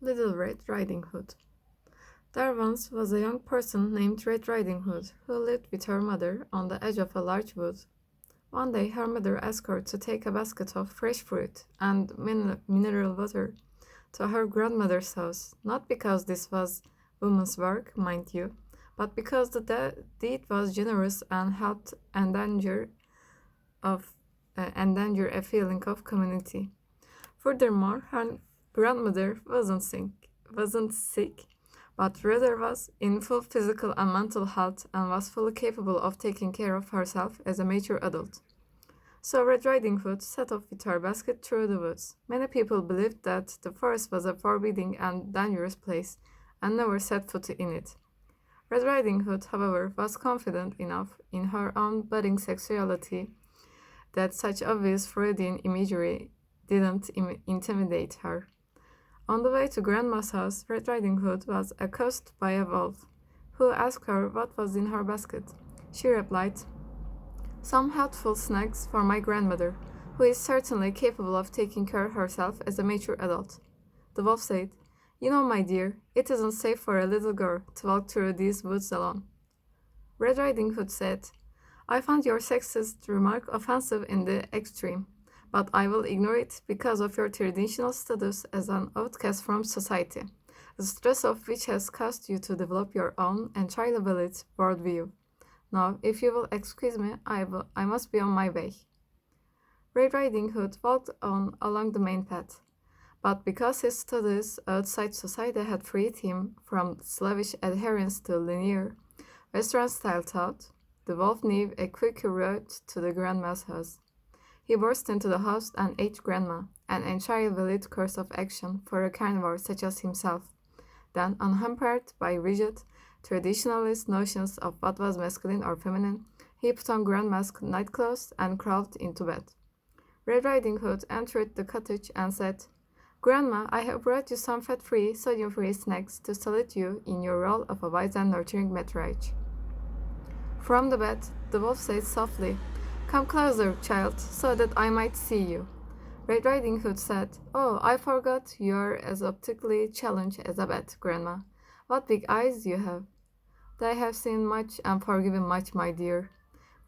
Little Red Riding Hood. There once was a young person named Red Riding Hood who lived with her mother on the edge of a large wood. One day her mother asked her to take a basket of fresh fruit and mineral water to her grandmother's house, not because this was woman's work, mind you, but because the deed was generous and helped of endanger a feeling of community. Furthermore, her grandmother wasn't sick, but rather was in full physical and mental health and was fully capable of taking care of herself as a mature adult. So Red Riding Hood set off with her basket through the woods. Many people believed that the forest was a forbidding and dangerous place and never set foot in it. Red Riding Hood, however, was confident enough in her own budding sexuality that such obvious Freudian imagery didn't intimidate her. On the way to Grandma's house, Red Riding Hood was accosted by a wolf, who asked her what was in her basket. She replied, "Some healthful snacks for my grandmother, who is certainly capable of taking care of herself as a mature adult." The wolf said, "You know, my dear, it isn't safe for a little girl to walk through these woods alone." Red Riding Hood said, "I find your sexist remark offensive in the extreme, but I will ignore it because of your traditional status as an outcast from society, the stress of which has caused you to develop your own entirely valid worldview. Now, if you will excuse me, I must be on my way." Red Riding Hood walked on along the main path, but because his studies outside society had freed him from slavish adherence to linear, Western-style thought, the wolf knew a quicker route to the grandma's house. He burst into the house and ate Grandma, an entirely valid course of action for a carnivore such as himself. Then, unhampered by rigid, traditionalist notions of what was masculine or feminine, he put on Grandma's nightclothes and crawled into bed. Red Riding Hood entered the cottage and said, "Grandma, I have brought you some fat-free, sodium-free snacks to salute you in your role of a wise and nurturing matriarch." From the bed, the wolf said softly, "Come closer, child, so that I might see you." Red Riding Hood said, "Oh, I forgot you're as optically challenged as a bat, Grandma. What big eyes you have." "They have seen much and forgiven much, my dear."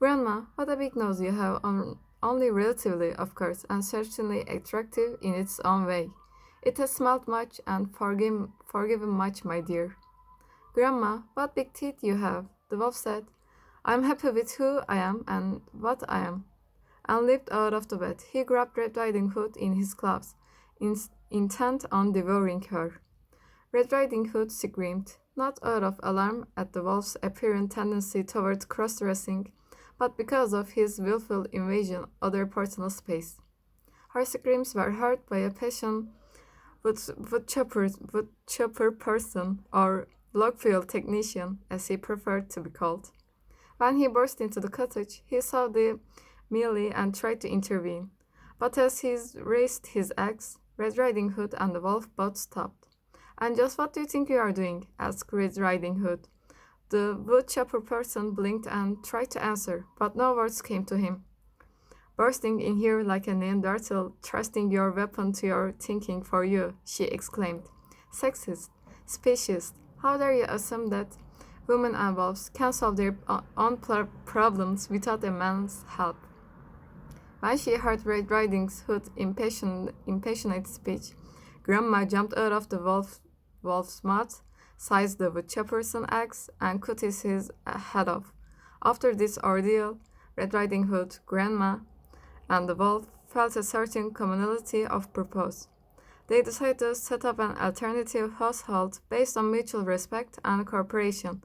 "Grandma, what a big nose you have, only relatively, of course, and certainly attractive in its own way. It has smelled much and forgiven much, my dear." "Grandma, what big teeth you have," the wolf said. "I'm happy with who I am and what I am," and leaped out of the bed. He grabbed Red Riding Hood in his claws, intent on devouring her. Red Riding Hood screamed, not out of alarm at the wolf's apparent tendency toward cross-dressing, but because of his willful invasion of other personal space. Her screams were heard by a patient woodchopper person, or logfield technician, as he preferred to be called. When he burst into the cottage, he saw the melee and tried to intervene. But as he raised his axe, Red Riding Hood and the wolf both stopped. "And just what do you think you are doing?" asked Red Riding Hood. The woodchopper person blinked and tried to answer, but no words came to him. "Bursting in here like a Neanderthal, trusting your weapon to your thinking for you," she exclaimed. "Sexist, speciesist, how dare you assume that women and wolves can solve their own problems without a man's help?" When she heard Red Riding Hood's impassionate speech, Grandma jumped out of the wolf's mouth, seized the woodchopper's axe, and cut his head off. After this ordeal, Red Riding Hood, Grandma, and the wolf felt a certain commonality of purpose. They decided to set up an alternative household based on mutual respect and cooperation,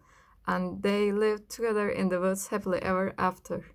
and they lived together in the woods happily ever after.